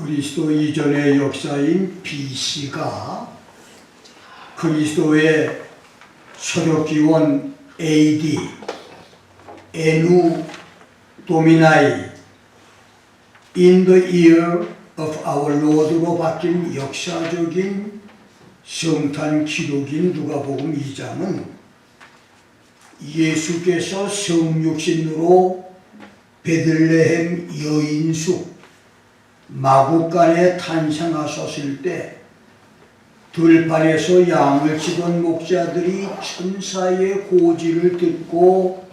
그리스도 이전의 역사인 BC가 그리스도의 서력기원 AD, 에누 도미나이, in the year of our Lord로 바뀐 역사적인 성탄 기록인 누가복음 2장은 예수께서 성육신으로 베들레헴 여인숙 마구간에 탄생하셨을 때 들판에서 양을 치던 목자들이 천사의 고지를 듣고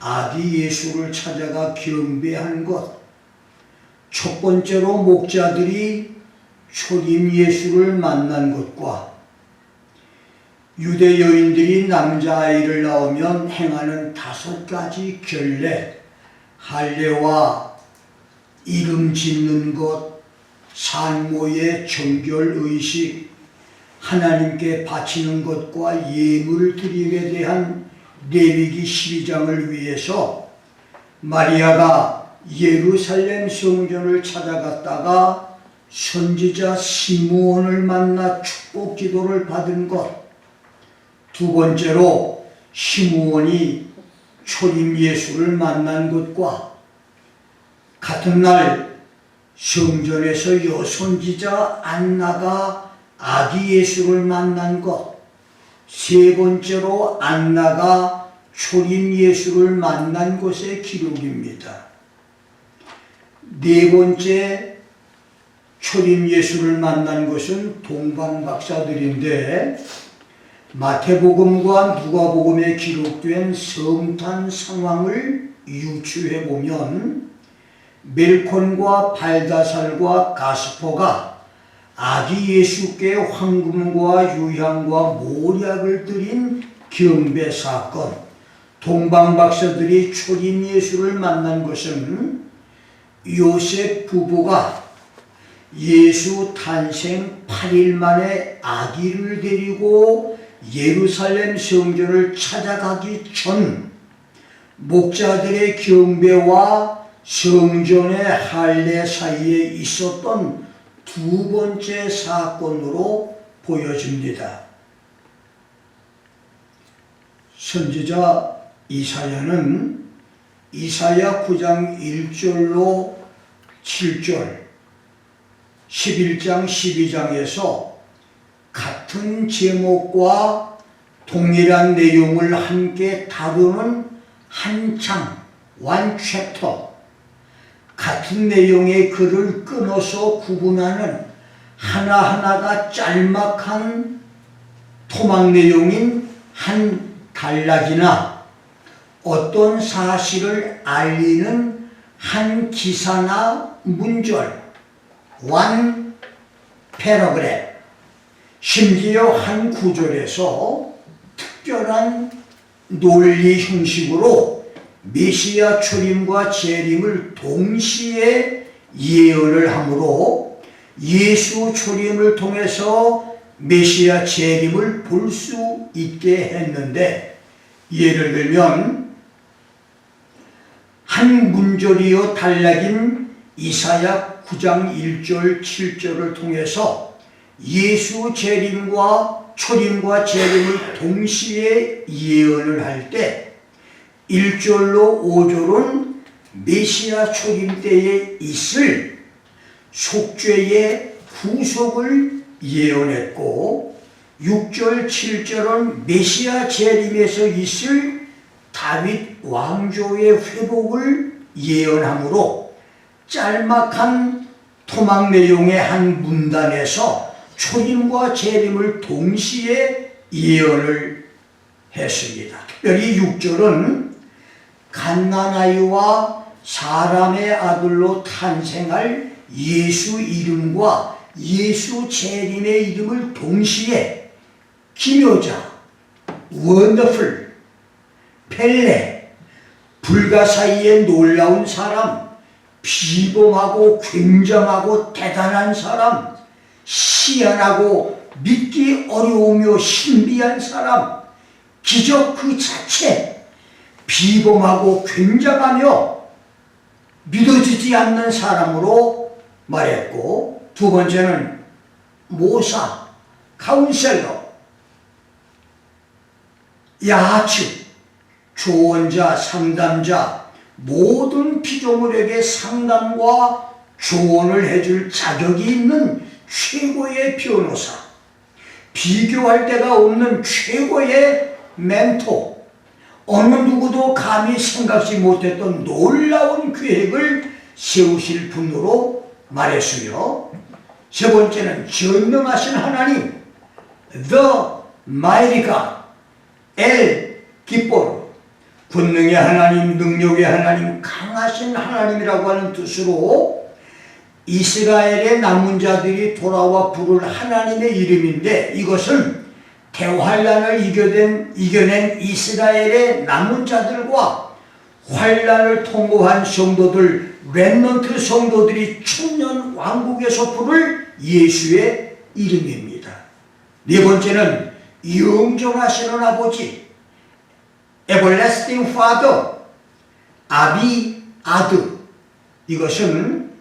아기 예수를 찾아가 경배한 것. 첫 번째로 목자들이 초림 예수를 만난 것과 유대 여인들이 남자아이를 낳으면 행하는 5가지 결례, 할례와 이름 짓는 것, 산모의 정결의식, 하나님께 바치는 것과 예물 드림에 대한 레위기 12장을 위해서 마리아가 예루살렘 성전을 찾아갔다가 선지자 시므온을 만나 축복 기도를 받은 것. 두 번째로 시므온이 초림 예수를 만난 것과 같은 날 성전에서 여선지자 안나가 아기 예수를 만난 것. 세 번째로 안나가 초림 예수를 만난 것의 기록입니다. 네 번째 초림 예수를 만난 것은 동방박사들인데 마태복음과 누가복음에 기록된 성탄 상황을 유추해 보면 멜콘과 발다살과 가스포가 아기 예수께 황금과 유향과 모략을 드린 경배 사건, 동방박사들이 초림 예수를 만난 것은 요셉 부부가 예수 탄생 8일 만에 아기를 데리고 예루살렘 성전을 찾아가기 전 목자들의 경배와 성전의 할례 사이에 있었던 두 번째 사건으로 보여집니다. 선지자 이사야는 이사야 9장 1절로 7절, 11장 12장에서 같은 제목과 동일한 내용을 함께 다루는 한 장, one chapter, 같은 내용의 글을 끊어서 구분하는 하나하나가 짤막한 토막 내용인 한 단락이나 어떤 사실을 알리는 한 기사나 문절, one paragraph, 심지어 한 구절에서 특별한 논리 형식으로 메시아 초림과 재림을 동시에 예언을 하므로 예수 초림을 통해서 메시아 재림을 볼 수 있게 했는데, 예를 들면 한 문절이요 단락인 이사야 9장 1절 7절을 통해서 예수 재림과 초림과 재림을 동시에 예언을 할 때 1절로 5절은 메시아 초림 때에 있을 속죄의 후속을 예언했고 6절 7절은 메시아 재림에서 있을 다윗 왕조의 회복을 예언하므로 짤막한 토막 내용의 한 문단에서 초림과 재림을 동시에 예언을 했습니다. 특별히 6절은 갓난아이와 사람의 아들로 탄생할 예수 이름과 예수 재림의 이름을 동시에 기묘자, 원더풀, 펠레, 불가사의의 놀라운 사람, 비범하고 굉장하고 대단한 사람, 희한하고 믿기 어려우며 신비한 사람, 기적 그 자체, 비범하고 굉장하며 믿어지지 않는 사람으로 말했고, 두 번째는 모사, 카운셀러, 야하츠, 조언자, 상담자, 모든 피조물에게 상담과 조언을 해줄 자격이 있는 최고의 변호사, 비교할 데가 없는 최고의 멘토, 어느 누구도 감히 생각지 못했던 놀라운 계획을 세우실 분으로 말했으며, 세 번째는 전능하신 하나님, The Mighty God, 엘 기뽀르, 권능의 하나님, 능력의 하나님, 강하신 하나님이라고 하는 뜻으로 이스라엘의 남은 자들이 돌아와 부를 하나님의 이름인데, 이것은 대환란을 이겨낸 이스라엘의 남은 자들과 환란을 통과한 성도들, 렘넌트 성도들이 천년 왕국에서 부를 예수의 이름입니다. 네 번째는 영존하시는 아버지, Everlasting Father, 아비, 아드. 이것은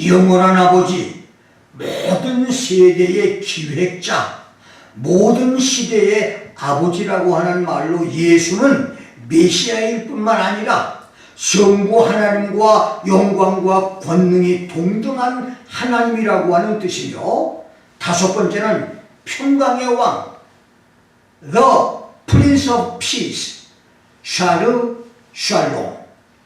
영원한 아버지, 모든 세대의 기획자, 모든 시대의 아버지라고 하는 말로 예수는 메시아일 뿐만 아니라 성부 하나님과 영광과 권능이 동등한 하나님이라고 하는 뜻이며, 다섯 번째는 평강의 왕, The Prince of Peace, 샤르 샬롬.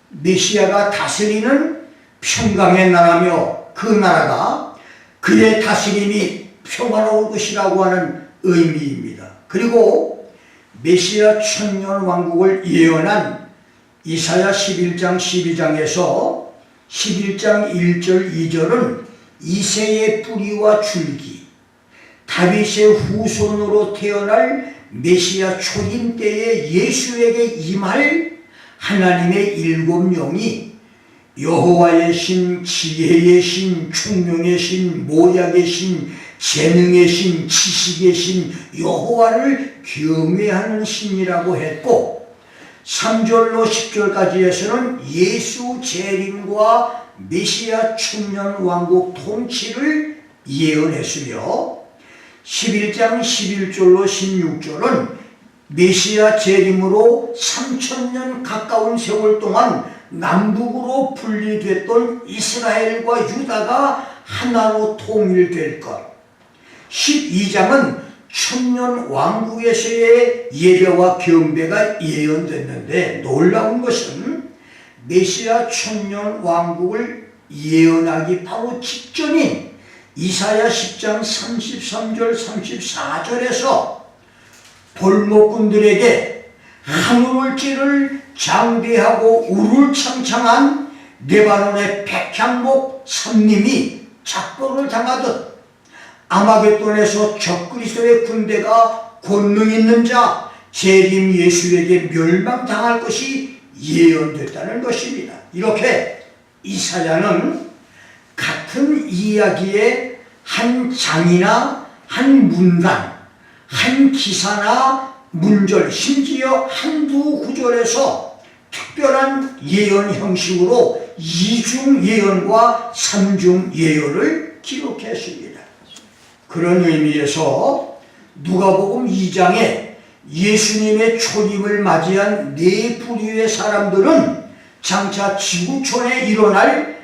메시아가 다스리는 평강의 나라며, 그 나라가 그의 다스림이 평화로울 것이라고 하는 의미입니다. 그리고 메시아 천년 왕국을 예언한 이사야 11장 12장에서 11장 1절 2절은 이새의 뿌리와 줄기, 다윗의 후손으로 태어날 메시아 초림 때에 예수에게 임할 하나님의 일곱 영이 여호와의 신, 지혜의 신, 총명의 신, 모략의 신, 재능의 신, 지식의 신, 여호와를 경외하는 신이라고 했고, 3절로 10절까지에서는 예수 재림과 메시아 천년 왕국 통치를 예언했으며, 11장 11절로 16절은 메시아 재림으로 3000년 가까운 세월 동안 남북으로 분리됐던 이스라엘과 유다가 하나로 통일될 것. 12장은 천년 왕국에서의 예배와 경배가 예언됐는데, 놀라운 것은 메시아 천년 왕국을 예언하기 바로 직전인 이사야 10장 33절 34절에서 볼목꾼들에게 하늘을 찌를 장대하고 우를창창한 레바논의 백향목 산림이 작보를 당하듯 아마겟돈에서 적그리스도의 군대가 권능 있는 자 재림 예수에게 멸망당할 것이 예언됐다는 것입니다. 이렇게 이사야는 같은 이야기의 한 장이나 한 문단, 한 기사나 문절, 심지어 한두 구절에서 특별한 예언 형식으로 이중 예언과 삼중 예언을 기록했습니다. 그런 의미에서 누가복음 2장에 예수님의 초림을 맞이한 네 부류의 사람들은 장차 지구촌에 일어날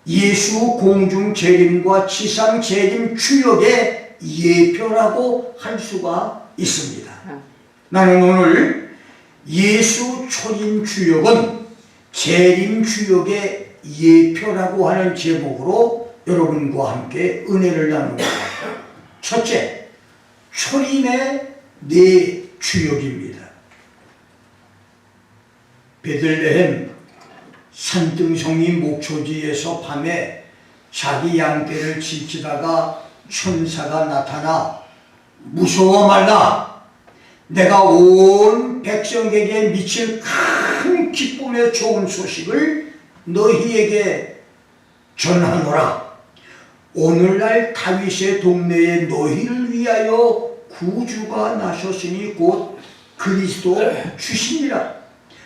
예수 공중 재림과 지상 재림 주역의 예표라고 할 수가 있습니다. 나는 오늘 예수 초림 주역은 재림 주역의 예표라고 하는 제목으로 여러분과 함께 은혜를 나눕니다. 첫째, 초림의 네 주역입니다. 베들레헴 산등성이 목초지에서 밤에 자기 양떼를 지키다가 천사가 나타나 무서워 말라, 내가 온 백성에게 미칠 큰 기쁨의 좋은 소식을 너희에게 전하노라. 오늘날 다윗의 동네에 너희를 위하여 구주가 나셨으니 곧 그리스도 주시니라.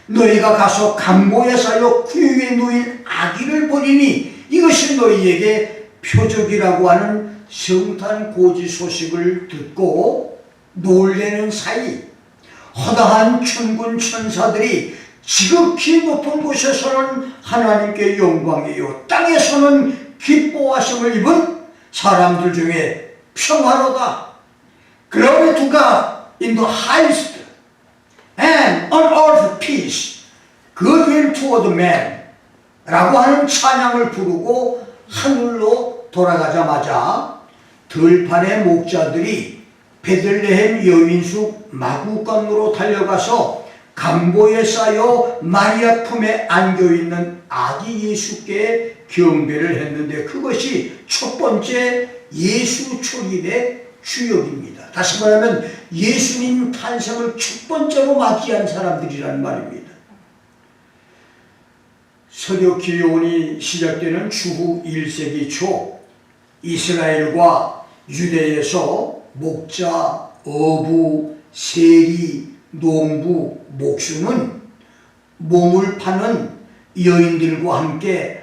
너희가 가서 강보에 살려 구유에 누인 아기를 보리니 이것이 너희에게 표적이라고 하는 성탄고지 소식을 듣고 놀라는 사이 허다한 천군 천사들이 지극히 높은 곳에서는 하나님께 영광이요 땅에서는 기뻐하심을 입은 사람들 중에 평화로다. Glory to God in the highest and on earth peace, goodwill toward men 라고 하는 찬양을 부르고 하늘로 돌아가자마자 들판의 목자들이 베들레헴 여인숙 마구간으로 달려가서 강보에 쌓여 마리아 품에 안겨있는 아기 예수께 경배를 했는데 그것이 첫 번째 예수 초림의 주역입니다. 다시 말하면 예수님 탄생을 첫 번째로 맞이한 사람들이란 말입니다. 서력 기원이 시작되는 주후 1세기 초 이스라엘과 유대에서 목자, 어부, 세리, 농부, 목수는 몸을 파는 여인들과 함께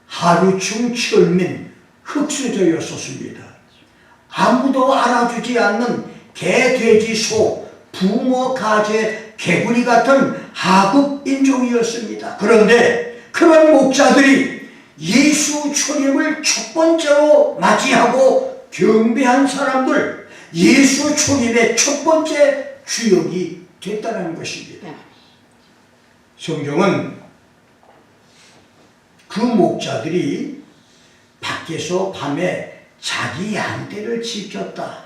하루충 철민 흙수저였었습니다. 아무도 알아주지 않는 개, 돼지, 소, 붕어, 가재, 개구리 같은 하급 인종이었습니다. 그런데 그런 목자들이 예수 초림을 첫 번째로 맞이하고 경배한 사람들, 예수 초림의 첫 번째 주역이 됐다는 것입니다. 성경은 그 목자들이 밖에서 밤에 자기 양떼를 지켰다.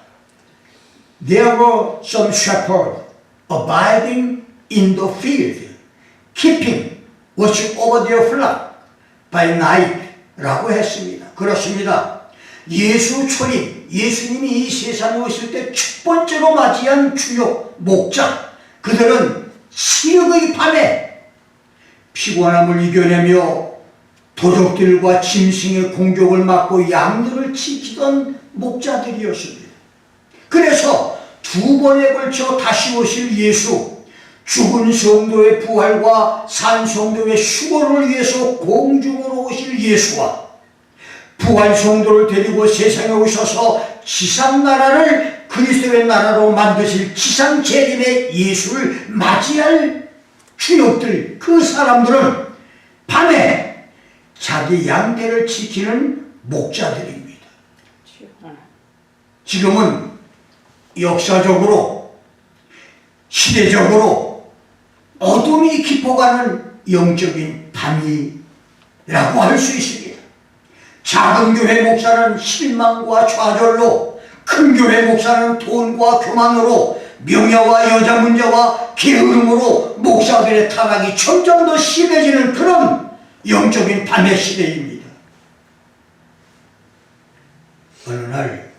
There were some shepherds abiding in the field, keeping watch over their flock by night 라고 했습니다. 그렇습니다. 예수 초림, 예수님이 이 세상에 오실 때 첫 번째로 맞이한 주역 목자, 그들은 시력의 밤에 피곤함을 이겨내며 도적들과 짐승의 공격을 막고 양들을 지키던 목자들이었습니다. 그래서 두 번에 걸쳐 다시 오실 예수, 죽은 성도의 부활과 산 성도의 수고를 위해서 공중으로 오실 예수와 부활 성도를 데리고 세상에 오셔서 지상나라를 그리스도의 나라로 만드실 지상 재림의 예수를 맞이할 주역들, 그 사람들은 밤에 자기 양떼를 지키는 목자들입니다. 지금은 역사적으로, 시대적으로 어둠이 깊어가는 영적인 밤이라고 할 수 있습니다. 작은 교회 목사는 실망과 좌절로, 큰 교회 목사는 돈과 교만으로, 명예와 여자 문제와 게으름으로 목사들의 타락이 점점 더 심해지는 그런 영적인 밤의 시대입니다. 어느 날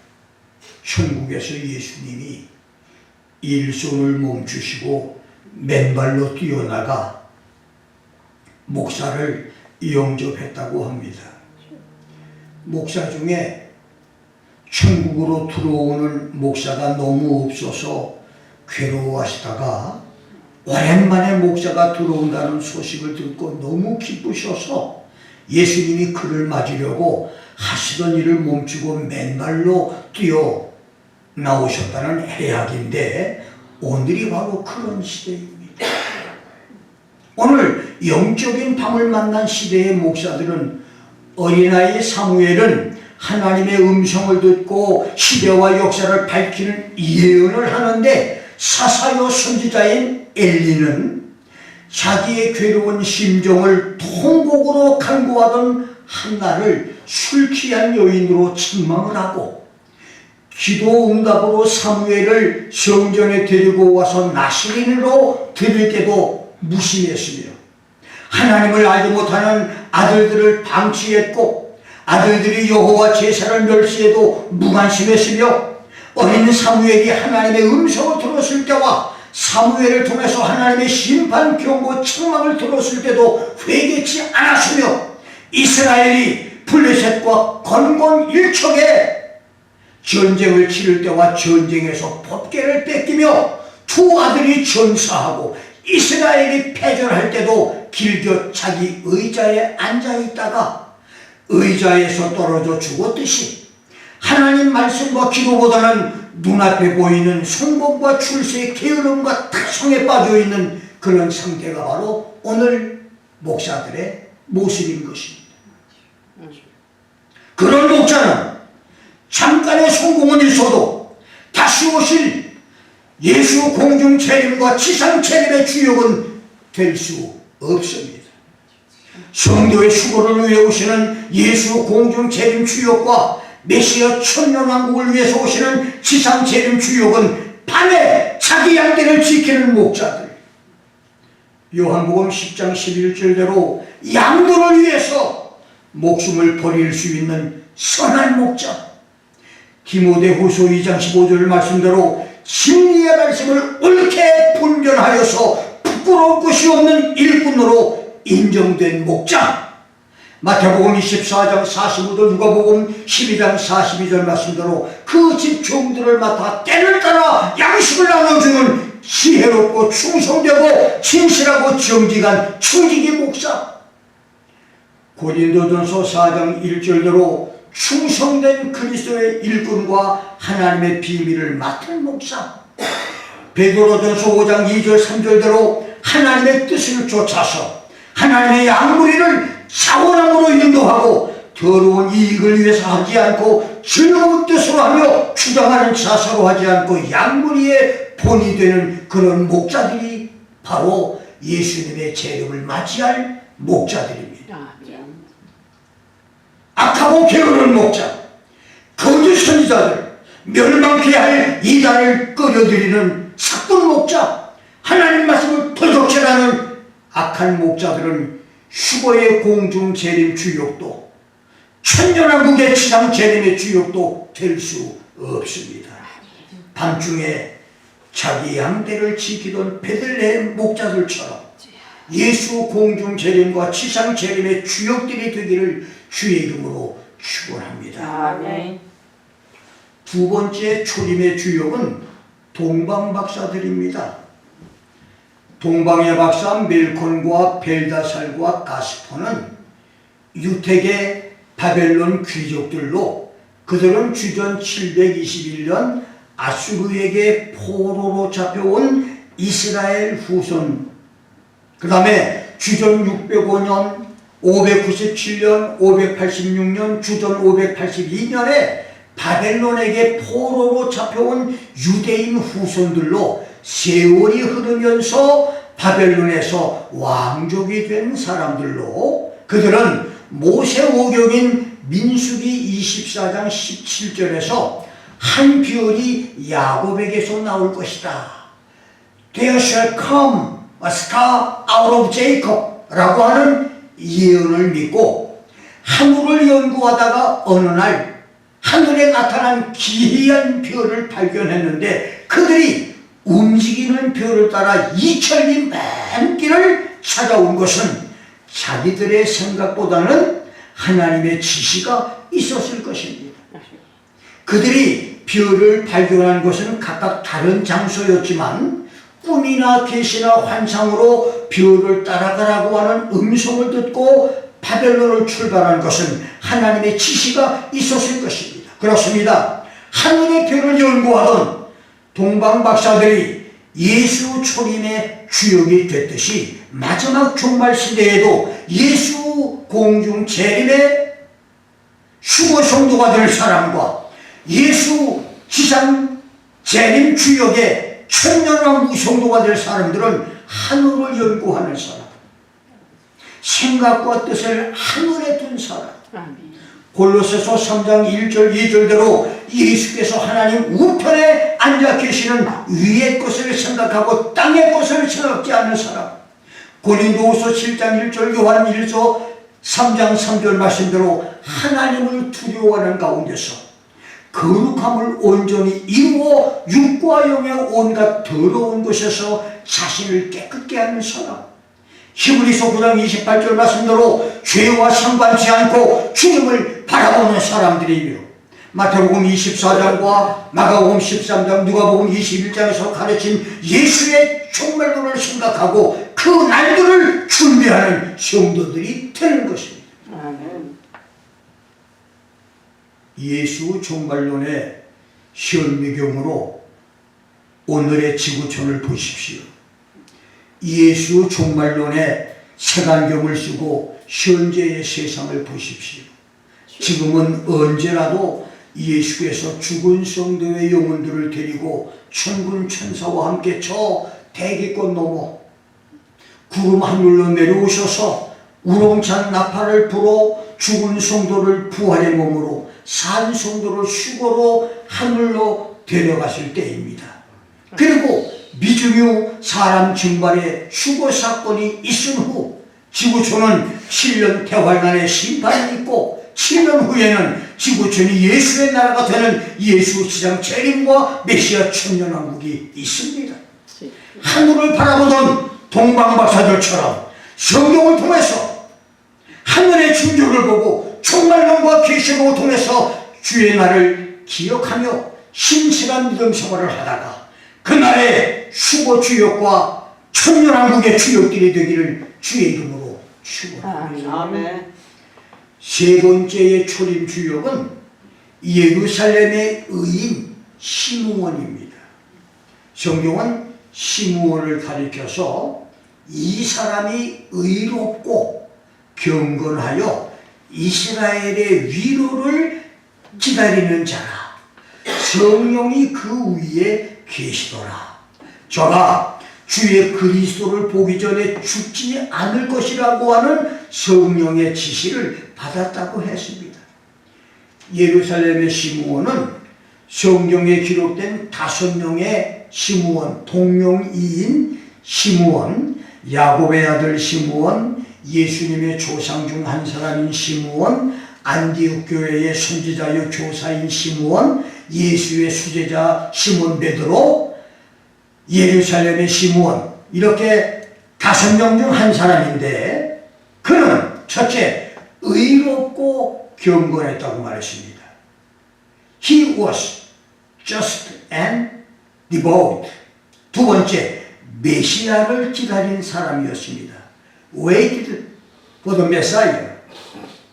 천국에서 예수님이 일손을 멈추시고 맨발로 뛰어나가 목사를 영접했다고 합니다. 목사 중에 천국으로 들어오는 목사가 너무 없어서 괴로워하시다가 오랜만에 목사가 들어온다는 소식을 듣고 너무 기쁘셔서 예수님이 그를 맞으려고 하시던 일을 멈추고 맨발로 뛰어 나오셨다는 해악인데 오늘이 바로 그런 시대입니다. 오늘 영적인 밤을 만난 시대의 목사들은 어린아이 사무엘은 하나님의 음성을 듣고 시대와 역사를 밝히는 예언을 하는데 사사요 선지자인 엘리는 자기의 괴로운 심정을 통곡으로 간구하던 한나를 술 취한 여인으로 책망을 하고 기도 응답으로 사무엘을 성전에 데리고 와서 나시린으로 드릴 때도 무시했으며 하나님을 알지 못하는 아들들을 방치했고 아들들이 여호와 제사를 멸시해도 무관심했으며 어린 사무엘이 하나님의 음성을 들었을 때와 사무엘을 통해서 하나님의 심판 경고 책망을 들었을 때도 회개치 않았으며 이스라엘이 블레셋과 건곤 일척에 전쟁을 치를 때와 전쟁에서 법궤를 뺏기며 두 아들이 전사하고 이스라엘이 패전할 때도 길겨 자기 의자에 앉아있다가 의자에서 떨어져 죽었듯이 하나님 말씀과 기도보다는 눈앞에 보이는 성공과 출세의 게으름과 타성에 빠져있는 그런 상태가 바로 오늘 목사들의 모습인 것입니다. 그런 목자는 잠깐의 성공은 있어도 다시 오실 예수 공중 재림과 지상 재림의 주역은 될 수 없습니다. 성도의 수고를 위해 오시는 예수 공중 재림 주역과 메시아 천년왕국을 위해서 오시는 지상 재림 주역은 밤에 자기 양떼를 지키는 목자들, 요한복음 10장 11절대로 양들을 위해서 목숨을 버릴 수 있는 선한 목자, 디모데후서 2장 15절 말씀대로 진리의 말씀을 옳게 분별하여서 부끄러울 것이 없는 일꾼으로 인정된 목자, 마태복음 24장 45절, 누가복음 12장 42절 말씀대로 그 집 종들을 맡아 때를 따라 양식을 나눠주는 지혜롭고 충성되고 진실하고 정직한 청지기 목사, 고린도전서 4장 1절대로 충성된 그리스도의 일꾼과 하나님의 비밀을 맡은 목사, 베드로전서 5장 2절 3절대로 하나님의 뜻을 쫓아서 하나님의 양무리를 사원함으로 인도하고 더러운 이익을 위해서 하지 않고 즐거운 뜻으로 하며 주장하는 자세로 하지 않고 양무리의 본이 되는 그런 목자들이 바로 예수님의 재림을 맞이할 목자들입니다. 악하고 게으른 목자, 거짓 선지자들, 멸망케 할 이단을 끌어들이는 사꾼 목자, 하나님 말씀을 도적질하는 악한 목자들은 휴거의 공중 재림 주역도 천년왕국의 지상 재림의 주역도 될 수 없습니다. 밤중에 자기 양떼를 지키던 베들레헴 목자들처럼 예수 공중 재림과 지상 재림의 주역들이 되기를 주의 이름으로 축원합니다. 아멘. 두 번째 초림의 주역은 동방박사들입니다. 동방의 박사 멜콘과 벨다살과 가스포는 유택의 바벨론 귀족들로 그들은 주전 721년 아수르에게 포로로 잡혀온 이스라엘 후손, 그 다음에 주전 605년, 597년, 586년, 주전 582년에 바벨론에게 포로로 잡혀온 유대인 후손들로 세월이 흐르면서 바벨론에서 왕족이 된 사람들로 그들은 모세오경인 민수기 24장 17절에서 한 별이 야곱에게서 나올 것이다. There shall come a star out of Jacob 라고 하는 예언을 믿고 하늘을 연구하다가 어느 날 하늘에 나타난 기이한 별을 발견했는데 그들이 움직이는 별을 따라 2000리 먼 길을 찾아온 것은 자기들의 생각보다는 하나님의 지시가 있었을 것입니다. 그들이 별을 발견한 것은 각각 다른 장소였지만 꿈이나 계시나 환상으로 별을 따라가라고 하는 음성을 듣고 바벨론을 출발한 것은 하나님의 지시가 있었을 것입니다. 그렇습니다. 하늘의 별을 연구하던 동방박사들이 예수 초림의 주역이 됐듯이 마지막 종말 시대에도 예수 공중 재림의 휴거 성도가 될 사람과 예수 지상 재림 주역의 천년왕국 성도가 될 사람들은 하늘을 연구하는 사람, 생각과 뜻을 하늘에 둔 사람. 골로새서 3장 1절 2절대로 예수께서 하나님 우편에 앉아 계시는 위의 것을 생각하고 땅의 것을 생각지 않는 사람. 고린도후서 7장 1절, 요한 1서 3장 3절 말씀대로 하나님을 두려워하는 가운데서 거룩함을 온전히 이루어 육과 영의 온갖 더러운 것에서 자신을 깨끗게 하는 사람. 히브리서 9장 28절 말씀대로 죄와 상관치 않고 주님을 바라보는 사람들이며 마태복음 24장과 마가복음 13장, 누가복음 21장에서 가르친 예수의 종말론을 생각하고 그 날들을 준비하는 성도들이 되는 것입니다. 예수 종말론의 현미경으로 오늘의 지구촌을 보십시오. 예수 종말론의 색안경을 쓰고 현재의 세상을 보십시오. 지금은 언제라도 예수께서 죽은 성도의 영혼들을 데리고 천군 천사와 함께 저 대기권 넘어 구름 하늘로 내려오셔서 우렁찬 나팔을 불어 죽은 성도를 부활의 몸으로 산 성도를 휴거로 하늘로 데려갔을 때입니다. 그리고 미중유 사람 증발의 휴거 사건이 있은 후 지구촌은 7년 대환란의 심판이 있고 7년 후에는 지구촌이 예수의 나라가 되는 예수 시장 재림과 메시아 천년왕국이 있습니다. 하늘을 바라보던 동방박사들처럼 성경을 통해서 하늘의 징조를 보고 종말론과 계시록을 통해서 주의 날을 기억하며 신실한 믿음 생활을 하다가 그날의 휴거 주역과 천년왕국의 주역들이 되기를 주의 이름으로 축원합니다. 아멘. 세 번째의 초림 주역은 예루살렘의 의인 시므온입니다. 성경은 시므온을 가리켜서 이 사람이 의롭고 경건하여 이스라엘의 위로를 기다리는 자라. 성령이 그 위에 계시더라. 저가 주의 그리스도를 보기 전에 죽지 않을 것이라고 하는 성령의 지시를 받았다고 했습니다. 예루살렘의 시므온은 성경에 기록된 5명의 시므온, 동명이인 시므온, 야곱의 아들 시므온, 예수님의 조상 중 한 사람인 시므온, 안디옥 교회의 선지자요 교사인 시므온, 예수의 수제자 시몬 베드로, 예루살렘의 시므온, 이렇게 5명 중 한 사람인데 그는 첫째, 의롭고 경건했다고 말했습니다. He was just and devout. 두 번째, 메시아를 기다린 사람이었습니다. Waited for the Messiah.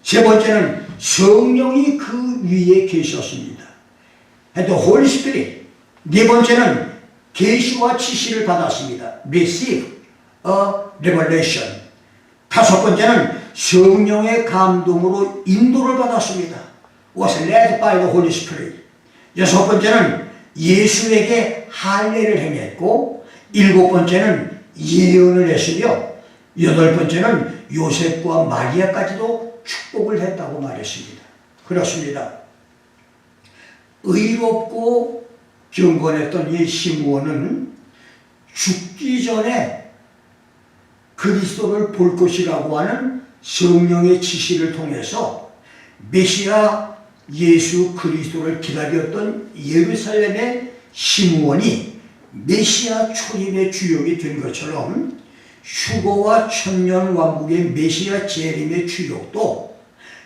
세 번째는 성령이 그 위에 계셨습니다. And the Holy Spirit. 네 번째는 계시와 지시를 받았습니다. Receive a revelation. 다섯 번째는 성령의 감동으로 인도를 받았습니다. Was led by the Holy Spirit. 여섯 번째는 예수에게 할례를 행했고, 일곱 번째는 예언을 했으며, 여덟 번째는 요셉과 마리아까지도 축복을 했다고 말했습니다. 그렇습니다. 의롭고 경건했던 이 시므온은 죽기 전에 그리스도를 볼 것이라고 하는 성령의 지시를 통해서 메시아 예수 그리스도를 기다렸던 예루살렘의 시므온이 메시아 초림의 주역이 된 것처럼 휴거와 천년 왕국의 메시아 재림의 주역도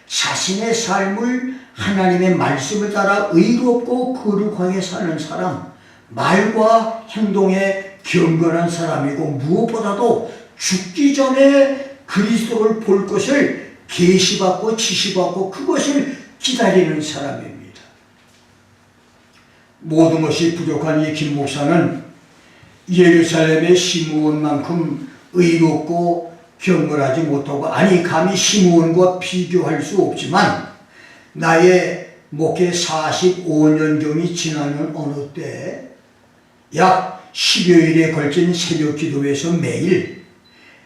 자신의 삶을 하나님의 말씀을 따라 의롭고 거룩하게 사는 사람, 말과 행동에 경건한 사람이고 무엇보다도 죽기 전에 그리스도를 볼 것을 계시받고 지시받고 그것을 기다리는 사람입니다. 모든 것이 부족한 이 김 목사는 예루살렘의 시므온만큼 의롭고 경건하지 못하고, 아니 감히 시므온과 비교할 수 없지만, 나의 목회 45년경이 지나는 어느 때 약 10여일에 걸친 새벽 기도에서 매일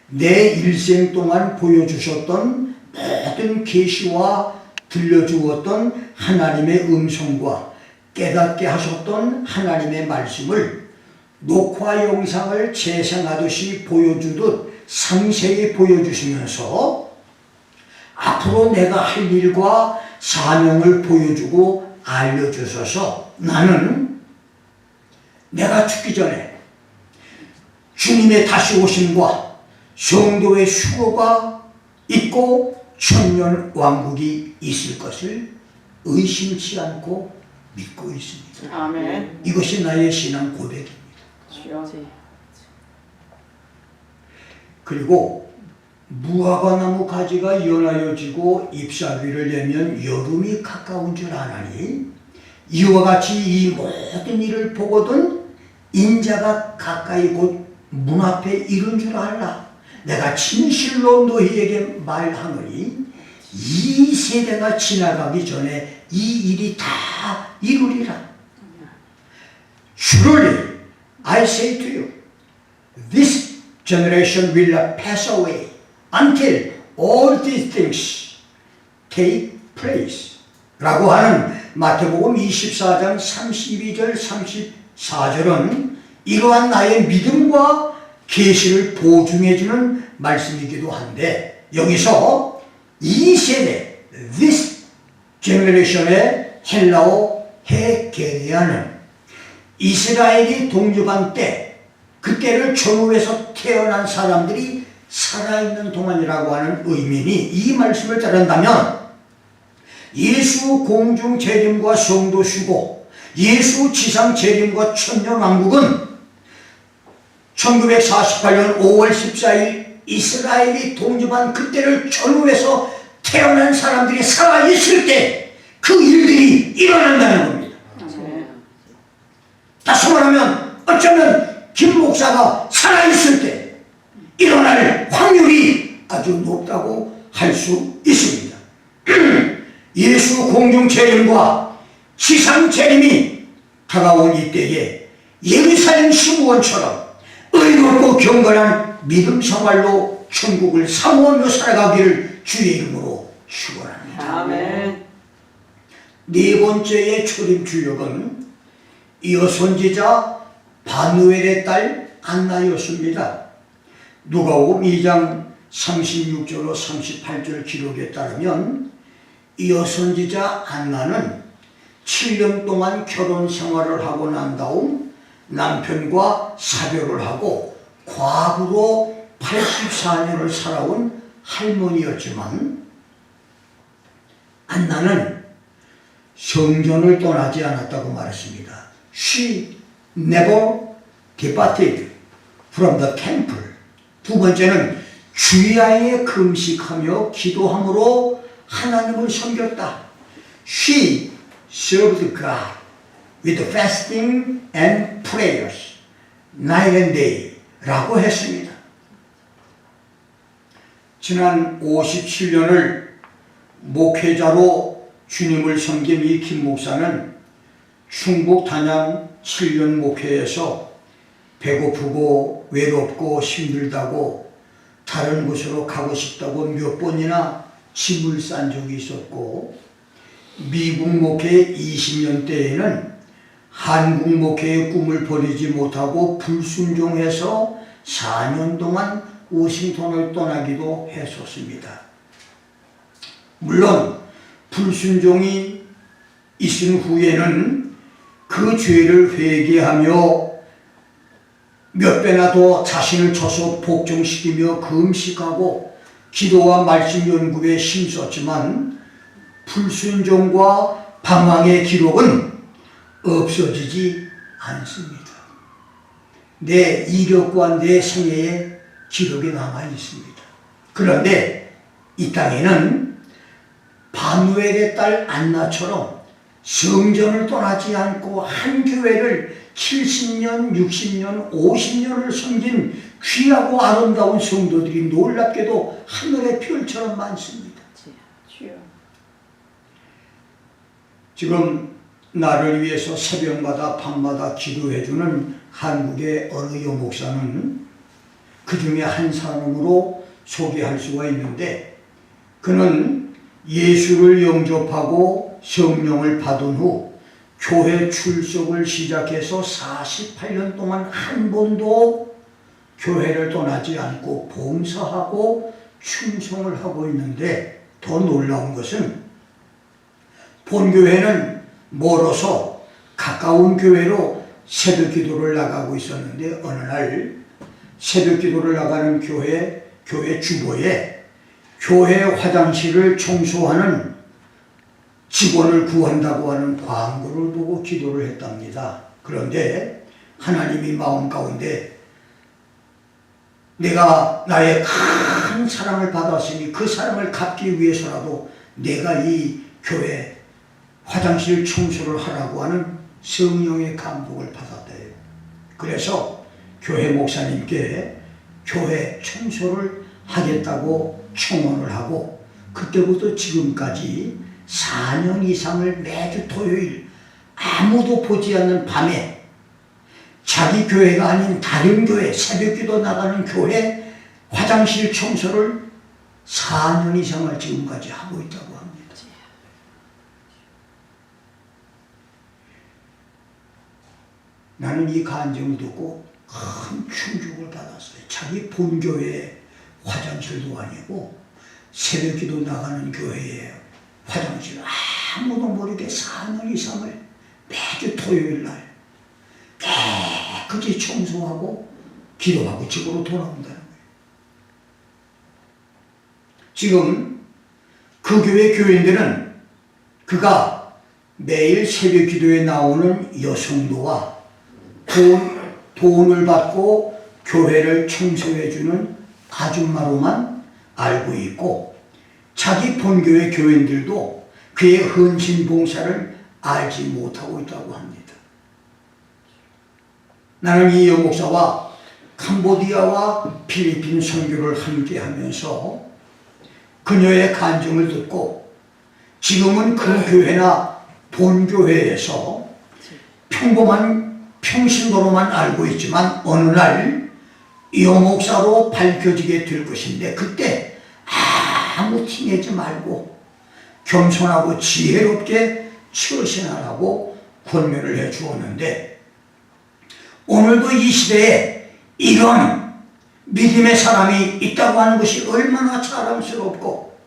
내 일생 동안 보여주셨던 모든 계시와 들려주었던 하나님의 음성과 깨닫게 하셨던 하나님의 말씀을 녹화 영상을 재생하듯이 보여주듯 상세히 보여주시면서 앞으로 내가 할 일과 사명을 보여주고 알려주셔서 나는 내가 죽기 전에 주님의 다시 오심과 성도의 휴거가 있고 천년 왕국이 있을 것을 의심치 않고 믿고 있습니다. 아멘. 이것이 나의 신앙 고백입니다. 주여. 그리고 무화과 나무 가지가 연하여지고 잎사귀를 내면 여름이 가까운 줄 아나니 이와 같이 이 모든 일을 보거든 인자가 가까이 곧 문 앞에 이른 줄 알라. 내가 진실로 너희에게 말하노니 이 세대가 지나가기 전에 이 일이 다 이루리라. Surely I say to you, this generation will not pass away until all these things take place. 라고 하는 마태복음 24장 32절 34절은 이러한 나의 믿음과 계시를 보증해주는 말씀이기도 한데, 여기서 이 세대, this generation의 헬라어 헤게리아는 이스라엘이 동족한 때, 그때를 전후해서 태어난 사람들이 살아있는 동안이라고 하는 의미니, 이 말씀을 따른다면 예수 공중 재림과 성도 수고, 예수 지상 재림과 천년왕국은 1948년 5월 14일 이스라엘이 동접한 그때를 전후해서 태어난 사람들이 살아있을 때 그 일들이 일어난다는 겁니다. 다시 말하면 어쩌면 김 목사가 살아있을 때 일어날 확률이 아주 높다고 할 수 있습니다. 예수 공중 재림과 지상 재림이 다가온 이때에 예루살렘 시므온처럼 의롭고 경건한 믿음 생활로 천국을 사모하며 살아가기를 주의 이름으로 축원합니다. 아멘. 네 번째의 초림 주역은 여선지자 바누엘의 딸 안나였습니다. 누가복음 2장 36절로 38절 기록에 따르면 여선지자 안나는 7년 동안 결혼 생활을 하고 난 다음 남편과 사별을 하고 과부로 84년을 살아온 할머니였지만, 안나는 성전을 떠나지 않았다고 말했습니다. She never departed from the temple. 두 번째는 주야에 금식하며 기도함으로 하나님을 섬겼다. She served God with fasting and prayers night and day 라고 했습니다. 지난 57년을 목회자로 주님을 섬긴 이 김 목사는 충북 단양 7년 목회에서 배고프고 외롭고 힘들다고 다른 곳으로 가고 싶다고 몇 번이나 짐을 싼 적이 있었고, 미국 목회 20년 때에는 한국 목회의 꿈을 버리지 못하고 불순종해서 4년 동안 워싱턴을 떠나기도 했었습니다. 물론 불순종이 있은 후에는 그 죄를 회개하며 몇 배나 더 자신을 쳐서 복종시키며 금식하고 기도와 말씀 연구에 힘썼지만 불순종과 방황의 기록은 없어지지 않습니다. 내 이력과 내 생애에 기록이 남아 있습니다. 그런데 이 땅에는 바누엘의 딸 안나처럼 성전을 떠나지 않고 한 교회를 70년, 60년, 50년을 섬긴 귀하고 아름다운 성도들이 놀랍게도 하늘의 별처럼 많습니다. 지금 나를 위해서 새벽마다 밤마다 기도해주는 한국의 어느 여목사는 그 중에 한 사람으로 소개할 수가 있는데, 그는 예수를 영접하고 성령을 받은 후 교회 출석을 시작해서 48년 동안 한 번도 교회를 떠나지 않고 봉사하고 충성을 하고 있는데, 더 놀라운 것은 본교회는 멀어서 가까운 교회로 새벽 기도를 나가고 있었는데, 어느 날 새벽 기도를 나가는 교회 주보에 교회 화장실을 청소하는 직원을 구한다고 하는 광고를 보고 기도를 했답니다. 그런데 하나님이 마음 가운데 내가 나의 큰 큰 사랑을 받았으니 그 사랑을 갚기 위해서라도 내가 이 교회 화장실 청소를 하라고 하는 성령의 감동을 받았대요. 그래서 교회 목사님께 교회 청소를 하겠다고 청원을 하고 그때부터 지금까지 4년 이상을 매주 토요일 아무도 보지 않는 밤에 자기 교회가 아닌 다른 교회, 새벽기도 나가는 교회 화장실 청소를 4년 이상을 지금까지 하고 있다고 합니다. 나는 이 간증을 듣고 큰 충격을 받았어요. 자기 본교회에 화장실도 아니고 새벽기도 나가는 교회에 화장실 아무도 모르게 4년 이상을 매주 토요일날 깨끗이 청소하고 기도하고 집으로 돌아온다는 거예요. 지금 그 교회 교인들은 그가 매일 새벽 기도에 나오는 여성도와 돈을 받고 교회를 청소해주는 아줌마로만 알고 있고 자기 본교회 교인들도 그의 헌신 봉사를 알지 못하고 있다고 합니다. 나는 이 여목사와 캄보디아와 필리핀 선교를 함께 하면서 그녀의 간증을 듣고 지금은 그 교회나 본교회에서 평범한 평신도로만 알고 있지만 어느 날 여목사로 밝혀지게 될 것인데 그때 아무 티내지 말고 겸손하고 지혜롭게 처신하라고 권면을 해 주었는데 오늘도 이 시대에 이런 믿음의 사람이 있다고 하는 것이 얼마나 자랑스럽고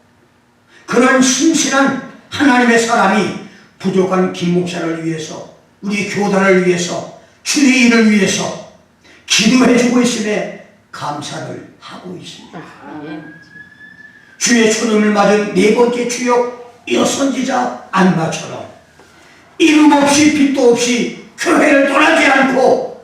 그런 신실한 하나님의 사람이 부족한 김 목사를 위해서 우리 교단을 위해서 주의 일을 위해서 기도해 주고 있음에 감사를 하고 있습니다. 주의 초점을 맞은 네 번째 주역 여선지자 안나처럼 이름 없이 빚도 없이 교회를 떠나지 않고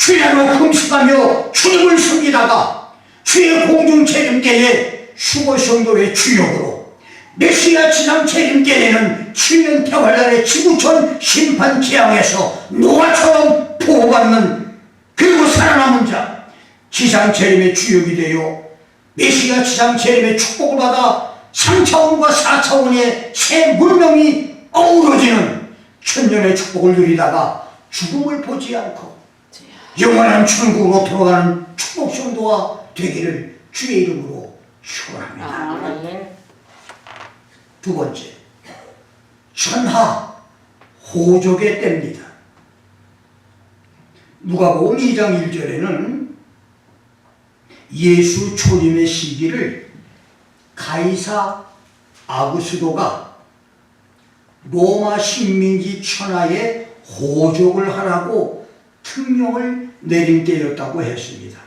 주야로 금식하며 주님을 섬기다가 주의 공중 재림때에 휴거 성도의 주역으로 메시아 지상 재림때에는 7년 태활날의 지구촌 심판 재앙에서 노아처럼 보호받는 그리고 살아남은 자 지상 재림의 주역이 되어 메시아 지상 재림의 축복을 받아 3차원과 4차원의 새 문명이 어우러지는 천년의 축복을 누리다가 죽음을 보지 않고 영원한 천국으로 들어가는 축복 성도가 되기를 주의 이름으로 축원합니다. 두 번째, 천하 호족의 때입니다. 누가복음 2장 1절에는 예수 초림의 시기를 가이사 아구스도가 로마 식민지 천하에 호족을 하라고 특명을 내린 때였다고 했습니다.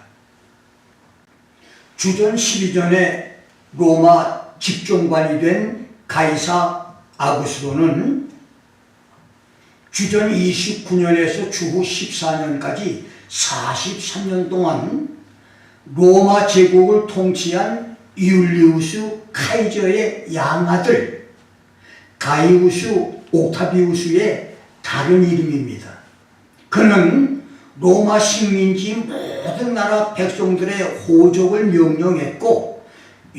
주전 12전에 로마 집정관이 된 가이사 아구스도는 주전 29년에서 주후 14년까지 43년 동안 로마 제국을 통치한 율리우스 카이저의 양아들 가이우스 옥타비우스의 다른 이름입니다. 그는 로마 식민지 모든 나라 백성들의 호족을 명령했고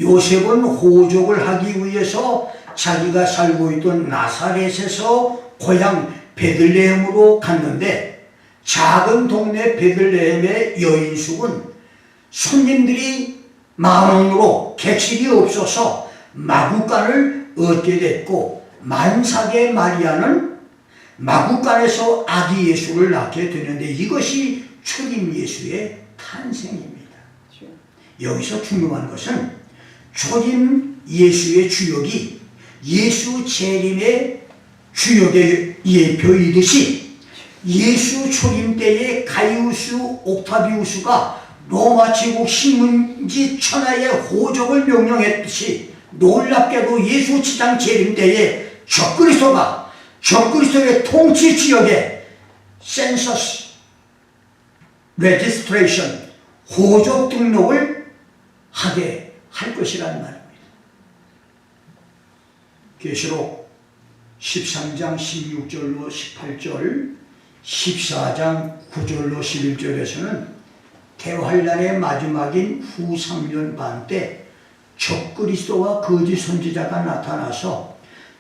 요셉은 호족을 하기 위해서 자기가 살고 있던 나사렛에서 고향 베들레헴으로 갔는데 작은 동네 베들레헴의 여인숙은 손님들이 많음으로 객실이 없어서 마구간을 얻게 됐고 만삭의 마리아는 마구간에서 아기 예수를 낳게 되는데 이것이 초림 예수의 탄생입니다. 여기서 중요한 것은 초림 예수의 주역이 예수 재림의 주역의 예표이듯이 예수 초림 때의 가이우스 옥타비우스가 로마 제국 식민지 천하의 호족을 명령했듯이 놀랍게도 예수 지상 재림 때에 적그리스도의 통치 지역에 센서스 레지스트레이션 호족 등록을 하게 할 것이란 말입니다. 계시록 13장 16절로 18절, 14장 9절로 11절에서는 대환란의 마지막인 후 3년 반 때 적그리스도와 거짓 선지자가 나타나서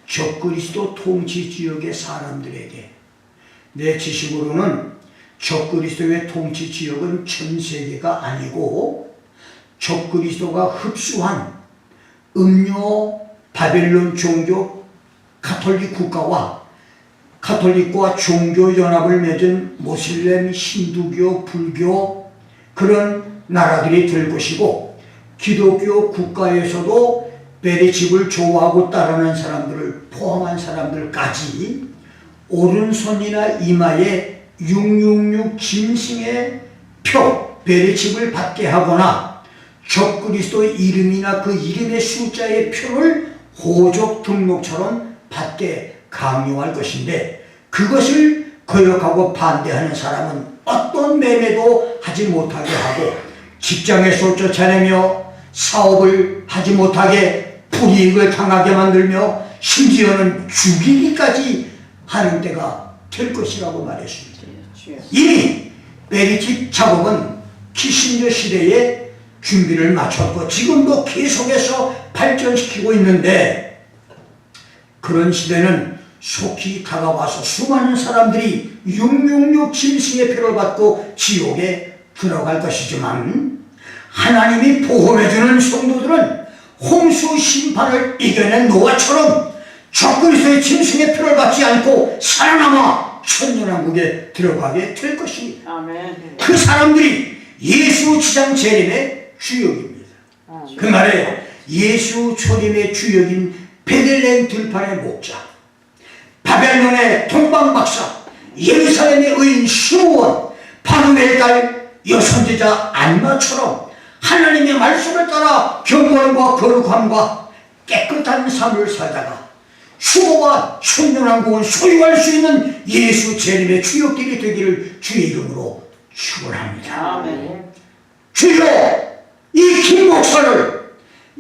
적그리스도 통치 지역의 사람들에게, 내 지식으로는 적그리스도의 통치 지역은 전 세계가 아니고 적그리스도가 흡수한 음료 바벨론 종교 가톨릭 국가와 가톨릭과 종교연합을 맺은 모슬렘, 힌두교, 불교 그런 나라들이 될 것이고, 기독교 국가에서도 베리칩을 좋아하고 따르는 사람들을 포함한 사람들까지 오른손이나 이마에 666 짐승의 표, 베리칩을 받게 하거나 적그리스도의 이름이나 그 이름의 숫자의 표를 호적 등록처럼 받게 강요할 것인데, 그것을 거역하고 반대하는 사람은 어떤 매매도 하지 못하게 하고 직장에서 쫓아내며 사업을 하지 못하게 불이익을 당하게 만들며 심지어는 죽이기까지 하는 때가 될 것이라고 말했습니다. 이미 베리칩 작업은 키신저 시대에 준비를 마쳤고 지금도 계속해서 발전시키고 있는데, 그런 시대는 속히 다가와서 수많은 사람들이 666 짐승의 표를 받고 지옥에 들어갈 것이지만, 하나님이 보호해주는 성도들은 홍수 심판을 이겨낸 노아처럼 적그리스도의 짐승의 표를 받지 않고 살아남아 천년왕국에 들어가게 될 것입니다. 아멘. 그 사람들이 예수 지상 재림의 주역입니다. 그 말에 예수 초림의 주역인 베들레헴 들판의 목자, 바벨론의 동방박사, 예루살렘의 의인 시므온, 바누엘의 딸 여선지자 안나처럼 하나님의 말씀을 따라 경건과 거룩함과 깨끗한 삶을 살다가 휴거와 천년왕국을 소유할 수 있는 예수 재림의 주역들이 되기를 주의 이름으로 축원합니다. 아멘. 주여, 이 김 목사를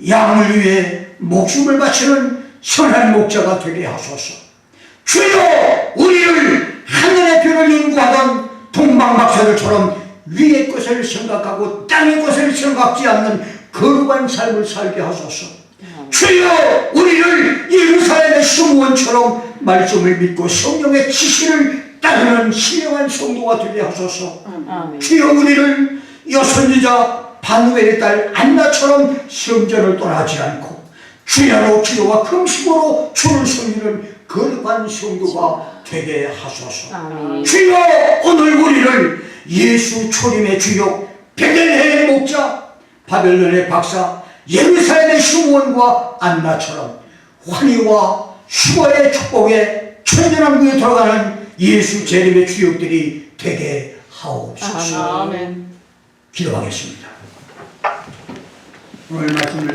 양을 위해 목숨을 바치는 선한 목자가 되게 하소서. 주여, 우리를 하늘의 별을 연구하던 동방박사들처럼 위의 것을 생각하고 땅의 것을 생각지 않는 거룩한 삶을 살게 하소서. 주여, 우리를 예루살렘의 시므온처럼 말씀을 믿고 성령의 지시를 따르는 신령한 성도가 되게 하소서. 주여, 우리를 여선지자 바누엘의 딸 안나처럼 성전을 떠나지 않고 주야로 기도와 금식으로 주를 섬기는 거룩한 성도가 되게 하소서. 아멘. 주여, 오늘 우리를 예수 초림의 주역 베들레헴의 목자, 바벨론의 박사, 예루살렘의 시므온과 안나처럼 환희와 휴거의 축복에 천년왕국에 들어가는 예수 재림의 주역들이 되게 하옵소서. 아멘. 기도하겠습니다. 오늘 말씀을